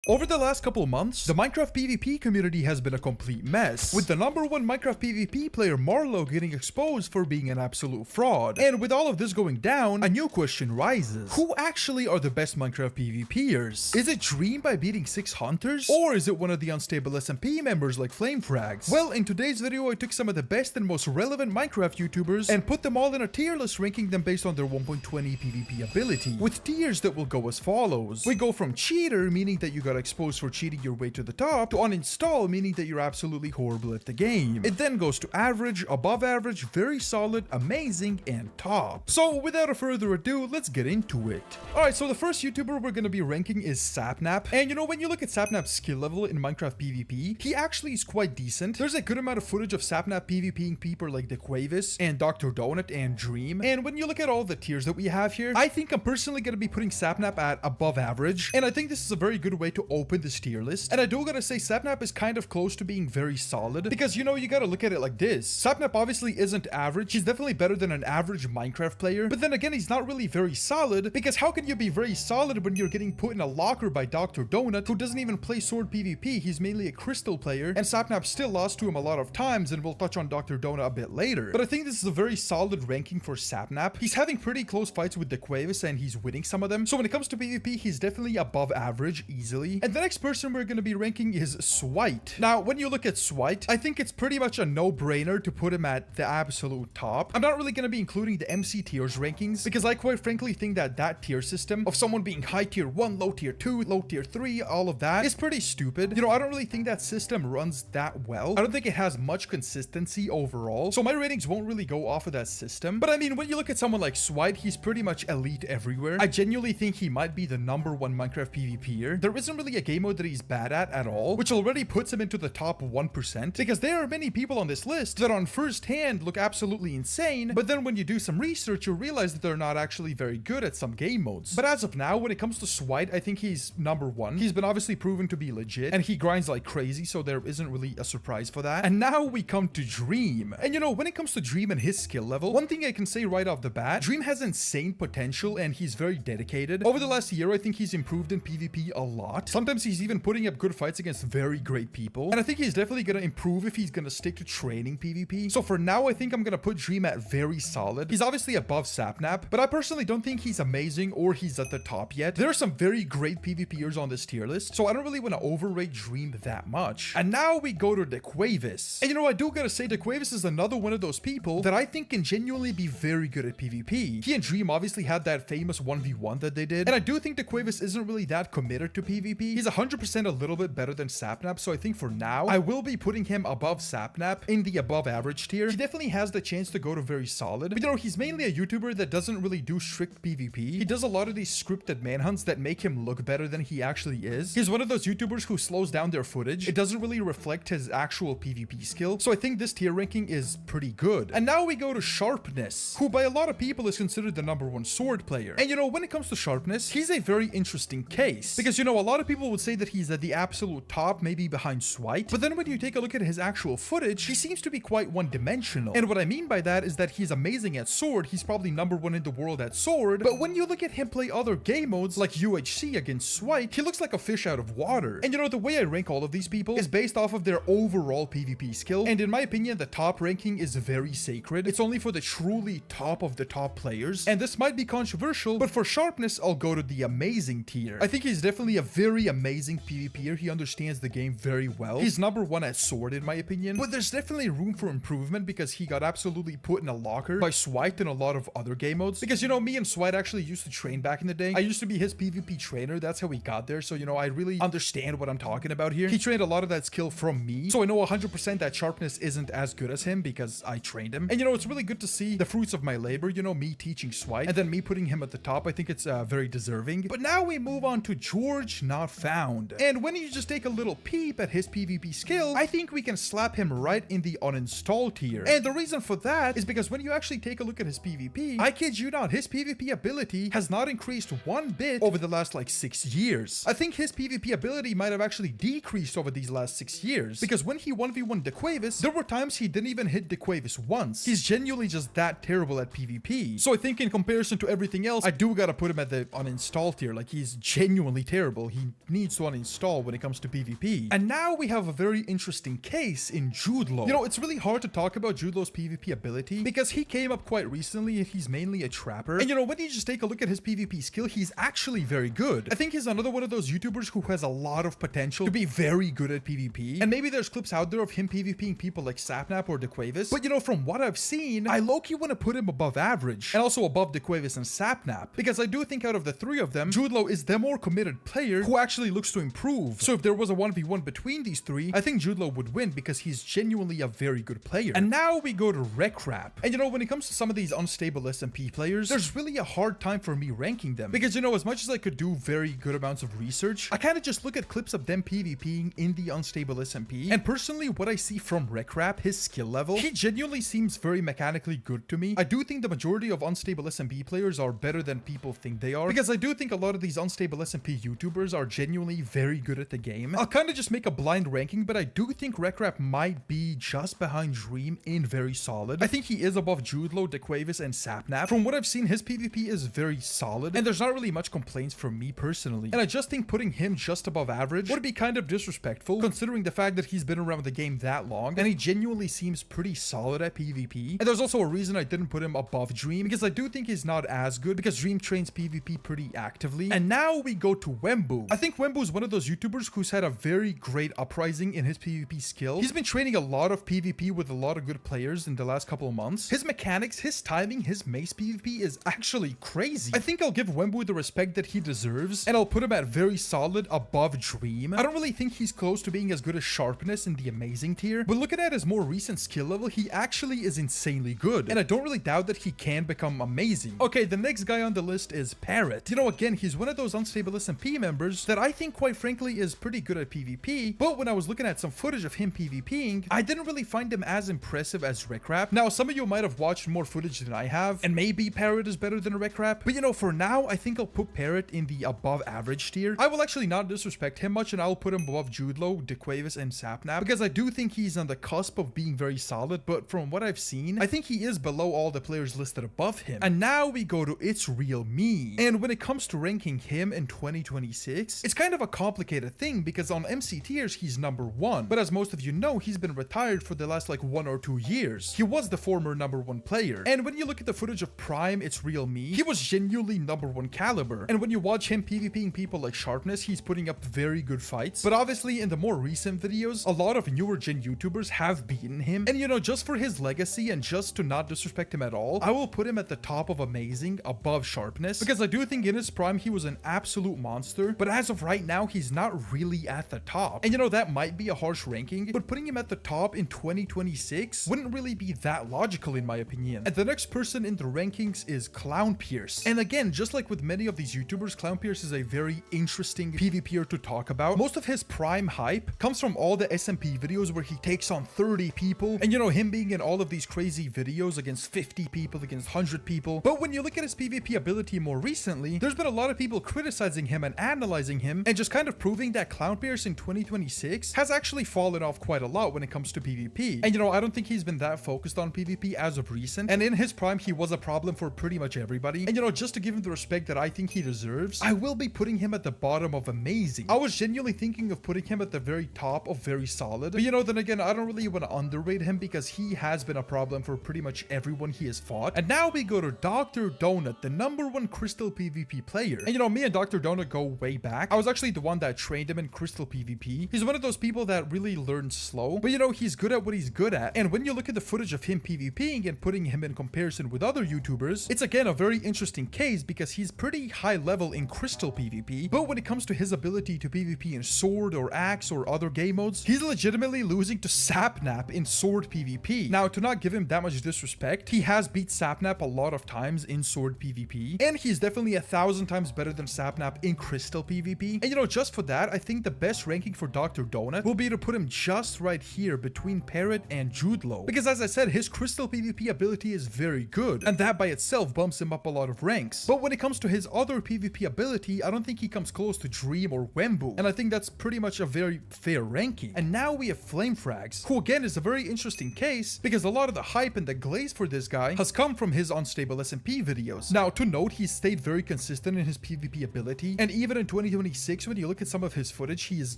Over the last couple of months, the Minecraft PvP community has been a complete mess, with the #1 Minecraft PvP player Marlow getting exposed for being an absolute fraud. And with all of this going down, a new question rises. Who actually are the best Minecraft PvPers? Is it Dream by beating 6 hunters? Or is it one of the unstable SMP members like FlameFrags? Well, in today's video, I took some of the best and most relevant Minecraft YouTubers and put them all in a tier list, ranking them based on their 1.20 PvP ability, with tiers that will go as follows. We go from cheater, meaning that you got exposed for cheating your way to the top, to uninstall, meaning that you're absolutely horrible at the game. It then goes to average, above average, very solid, amazing, and top. So without a further ado, let's get into it. Alright, so the first YouTuber we're going to be ranking is Sapnap. And you know, when you look at Sapnap's skill level in Minecraft PvP, he actually is quite decent. There's a good amount of footage of Sapnap PvPing people like the Quavis and Dr. Donut and Dream. And when you look at all the tiers that we have here, I think I'm personally going to be putting Sapnap at above average. And I think this is a very good way to open this tier list. And I do gotta say, Sapnap is kind of close to being very solid, because you know, you gotta look at it like this. Sapnap obviously isn't average. He's definitely better than an average Minecraft player, but then again, he's not really very solid, because how can you be very solid when you're getting put in a locker by Dr. Donut, who doesn't even play sword PvP? He's mainly a crystal player, and Sapnap still lost to him a lot of times, and we'll touch on Dr. Donut a bit later. But I think this is a very solid ranking for Sapnap. He's having pretty close fights with the Quavis, and he's winning some of them. So when it comes to PvP, he's definitely above average easily. And the next person we're going to be ranking is Swite. Now, when you look at Swite, I think it's pretty much a no-brainer to put him at the absolute top. I'm not really going to be including the MC tiers rankings, because I quite frankly think that that tier system of someone being high tier 1, low tier 2, low tier 3, all of that is pretty stupid. You know, I don't really think that system runs that well. I don't think it has much consistency overall, so my ratings won't really go off of that system. But I mean, when you look at someone like Swite, he's pretty much elite everywhere. I genuinely think he might be the #1 Minecraft PvPer. There isn't really a game mode that he's bad at all, which already puts him into the top 1%, because there are many people on this list that on first hand look absolutely insane, but then when you do some research, you realize that they're not actually very good at some game modes. But as of now, when it comes to Swite, I think he's #1. He's been obviously proven to be legit, and he grinds like crazy, so there isn't really a surprise for that. And now we come to Dream. And you know, when it comes to Dream and his skill level, one thing I can say right off the bat, Dream has insane potential, and he's very dedicated. Over the last year, I think he's improved in PvP a lot. Sometimes he's even putting up good fights against very great people, and I think he's definitely gonna improve if he's gonna stick to training PvP. So for now, I think I'm gonna put Dream at very solid. He's obviously above Sapnap, but I personally don't think he's amazing or he's at the top yet. There are some very great PvPers on this tier list, so I don't really want to overrate Dream that much. And now we go to the Quavis. And you know, I do gotta say, the Quavis is another one of those people that I think can genuinely be very good at PvP. He and Dream obviously had that famous 1v1 that they did, and I do think the Quavis isn't really that committed to PvP. He's 100% a little bit better than Sapnap, so I think for now, I will be putting him above Sapnap in the above average tier. He definitely has the chance to go to very solid, but you know, he's mainly a YouTuber that doesn't really do strict PvP. He does a lot of these scripted manhunts that make him look better than he actually is. He's one of those YouTubers who slows down their footage. It doesn't really reflect his actual PvP skill, so I think this tier ranking is pretty good. And now we go to Sharpness, who by a lot of people is considered the #1 sword player. And you know, when it comes to Sharpness, he's a very interesting case, because you know, a lot of people would say that he's at the absolute top, maybe behind Swite, but then when you take a look at his actual footage, he seems to be quite one-dimensional. And what I mean by that is that he's amazing at sword. He's probably #1 in the world at sword, but when you look at him play other game modes like UHC against Swite, he looks like a fish out of water. And you know, the way I rank all of these people is based off of their overall PvP skill, and in my opinion, the top ranking is very sacred. It's only for the truly top of the top players, and this might be controversial, but for Sharpness, I'll go to the amazing tier. I think he's definitely a very amazing PvPer. He understands the game very well. He's #1 at sword in my opinion, but there's definitely room for improvement, because he got absolutely put in a locker by Swite and a lot of other game modes. Because you know, me and Swite actually used to train back in the day. I used to be his PvP trainer. That's how we got there. So you know, I really understand what I'm talking about here. He trained a lot of that skill from me, so I know 100% that Sharpness isn't as good as him because I trained him. And you know, it's really good to see the fruits of my labor, you know, me teaching Swite and then me putting him at the top. I think it's very deserving. But now we move on to George Not Found. And when you just take a little peep at his PvP skill, I think we can slap him right in the uninstall tier. And the reason for that is because when you actually take a look at his PvP, I kid you not, his PvP ability has not increased one bit over the last like 6 years. I think his PvP ability might have actually decreased over these last 6 years, because when he 1v1 DeQuavis, there were times he didn't even hit DeQuavis once. He's genuinely just that terrible at PvP. So I think in comparison to everything else, I do gotta put him at the uninstall tier. Like, he's genuinely terrible. He needs to uninstall when it comes to PvP. And now we have a very interesting case in Judelow. You know, it's really hard to talk about Judelow's PvP ability because he came up quite recently and he's mainly a trapper. And you know, when you just take a look at his PvP skill, he's actually very good. I think he's another one of those YouTubers who has a lot of potential to be very good at PvP. And maybe there's clips out there of him PvPing people like Sapnap or DeQuavis. But you know, from what I've seen, I low-key want to put him above average and also above DeQuavis and Sapnap, because I do think out of the three of them, Judelow is the more committed player who actually looks to improve. So if there was a 1v1 between these three, I think Judelow would win because he's genuinely a very good player. And now we go to RecRap. And you know, when it comes to some of these unstable SMP players, there's really a hard time for me ranking them because, you know, as much as I could do very good amounts of research, I kind of just look at clips of them PvPing in the unstable SMP. And personally, what I see from RecRap, his skill level, he genuinely seems very mechanically good to me. I do think the majority of unstable SMP players are better than people think they are, because I do think a lot of these unstable SMP YouTubers are genuinely very good at the game. I'll kind of just make a blind ranking, but I do think RecRap might be just behind Dream in very solid. I think he is above Judelow, DeQuavis, and Sapnap. From what I've seen, his PvP is very solid, and there's not really much complaints from me personally. And I just think putting him just above average would be kind of disrespectful, considering the fact that he's been around the game that long, and he genuinely seems pretty solid at PvP. And there's also a reason I didn't put him above Dream, because I do think he's not as good, because Dream trains PvP pretty actively. And now we go to Wemmbu. I think Wemmbu is one of those YouTubers who's had a very great uprising in his PvP skill. He's been training a lot of PvP with a lot of good players in the last couple of months. His mechanics, his timing, his mace PvP is actually crazy. I think I'll give Wemmbu the respect that he deserves, and I'll put him at very solid above Dream. I don't really think he's close to being as good as Sharpness in the amazing tier, but looking at his more recent skill level, he actually is insanely good, and I don't really doubt that he can become amazing. Okay, the next guy on the list is Parrot. You know, again, he's one of those unstable SMP members that I think, quite frankly, is pretty good at PvP, but when I was looking at some footage of him PvPing, I didn't really find him as impressive as RecRap. Now, some of you might have watched more footage than I have, and maybe Parrot is better than RecRap, but you know, for now, I think I'll put Parrot in the above average tier. I will actually not disrespect him much, and I'll put him above Judelow, DeQuavis, and Sapnap, because I do think he's on the cusp of being very solid, but from what I've seen, I think he is below all the players listed above him. And now we go to It's Real Me. And when it comes to ranking him in 2026, it's kind of a complicated thing, because on MC tiers, he's number 1. But as most of you know, he's been retired for the last like 1 or 2 years. He was the former number 1 player. And when you look at the footage of Prime It's Real Me, he was genuinely number 1 caliber. And when you watch him PvPing people like Sharpness, he's putting up very good fights. But obviously, in the more recent videos, a lot of newer gen YouTubers have beaten him. And you know, just for his legacy and just to not disrespect him at all, I will put him at the top of Amazing above Sharpness, because I do think in his prime, he was an absolute monster. But as of right now, he's not really at the top. And you know, that might be a harsh ranking, but putting him at the top in 2026 wouldn't really be that logical in my opinion. And the next person in the rankings is Clown Pierce. And again, just like with many of these YouTubers, Clown Pierce is a very interesting PvPer to talk about. Most of his prime hype comes from all the SMP videos where he takes on 30 people, and you know, him being in all of these crazy videos against 50 people, against 100 people. But when you look at his PvP ability more recently, there's been a lot of people criticizing him and analyzing him, and just kind of proving that Clown Pierce in 2026 has actually fallen off quite a lot when it comes to PvP. And you know, I don't think he's been that focused on PvP as of recent, and in his prime, he was a problem for pretty much everybody. And you know, just to give him the respect that I think he deserves, I will be putting him at the bottom of Amazing. I was genuinely thinking of putting him at the very top of Very Solid, but you know, then again, I don't really want to underrate him because he has been a problem for pretty much everyone he has fought. And now we go to Dr. Donut, the #1 Crystal PvP player. And you know, me and Dr. Donut go way back. I was actually the one that trained him in Crystal PvP. He's one of those people that really learns slow, but you know, he's good at what he's good at. And when you look at the footage of him PvPing and putting him in comparison with other YouTubers, it's again a very interesting case because he's pretty high level in Crystal PvP, but when it comes to his ability to PvP in Sword or Axe or other game modes, he's legitimately losing to Sapnap in Sword PvP. Now, to not give him that much disrespect, he has beat Sapnap a lot of times in Sword PvP, and he's definitely 1,000 times better than Sapnap in Crystal PvP. And you know, just for that, I think the best ranking for Dr. Donut will be to put him just right here between Parrot and Judelow, because as I said, his Crystal PvP ability is very good, and that by itself bumps him up a lot of ranks. But when it comes to his other PvP ability, I don't think he comes close to Dream or Wemmbu, and I think that's pretty much a very fair ranking. And now we have FlameFrags, who again is a very interesting case because a lot of the hype and the glaze for this guy has come from his unstable SMP videos. Now, to note, he stayed very consistent in his PvP ability, and even in 2026 26, when you look at some of his footage, he is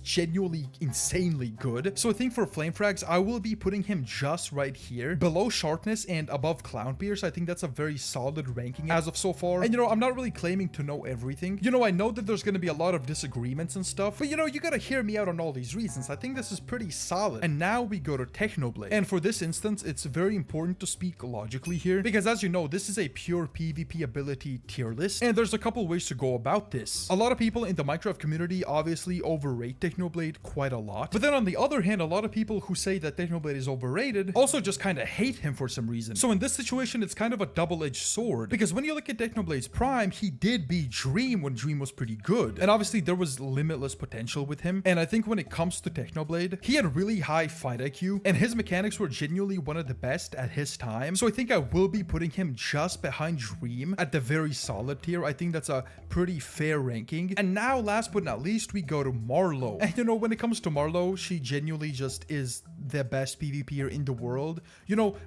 genuinely insanely good. So I think for FlameFrags, I will be putting him just right here, below Sharpness and above Clownbeard. I think that's a very solid ranking as of so far. And I'm not really claiming to know everything. I know that there's going to be a lot of disagreements and stuff, but you gotta hear me out on all these reasons. I think this is pretty solid. And now we go to Technoblade. And for this instance, it's very important to speak logically here, because as you know, this is a pure PvP ability tier list, and there's a couple ways to go about this. A lot of people in the Minecraft community obviously overrate Technoblade quite a lot, but then on the other hand, a lot of people who say that Technoblade is overrated also just kind of hate him for some reason. So in this situation, it's kind of a double-edged sword, because when you look at Technoblade's prime, he did beat Dream when Dream was pretty good, and obviously there was limitless potential with him. And I think when it comes to Technoblade, he had really high fight IQ, and his mechanics were genuinely one of the best at his time. So I think I will be putting him just behind Dream at the very solid tier. I think that's a pretty fair ranking. And now, last but not least, we go to Marlow. And when it comes to Marlow, she genuinely just is the best PvPer in the world.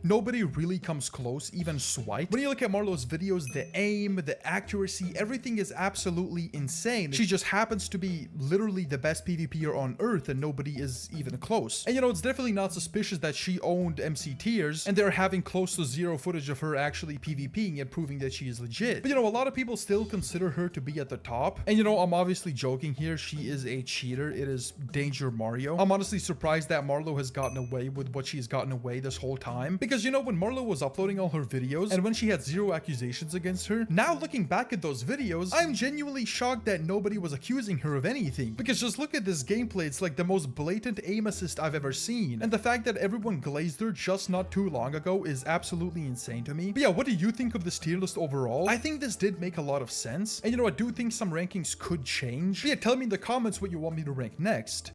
Nobody really comes close, even Swipe. When you look at Marlow's videos, the aim, the accuracy, everything is absolutely insane. She just happens to be literally the best PvPer on Earth, and nobody is even close. And it's definitely not suspicious that she owned MC tiers, and they're having close to zero footage of her actually PvPing and proving that she is legit. But a lot of people still consider her to be at the top. And I'm obviously joking here. She is a cheater. It is Danger Mario. I'm honestly surprised that Marlow has gotten away with what she's gotten away this whole time. Because when Marlow was uploading all her videos and when she had zero accusations against her, now looking back at those videos, I'm genuinely shocked that nobody was accusing her of anything. Because just look at this gameplay. It's like the most blatant aim assist I've ever seen. And the fact that everyone glazed her just not too long ago is absolutely insane to me. But yeah, what do you think of this tier list overall? I think this did make a lot of sense. And I do think some rankings could change. But yeah, tell me in the comments what you want me to rank next.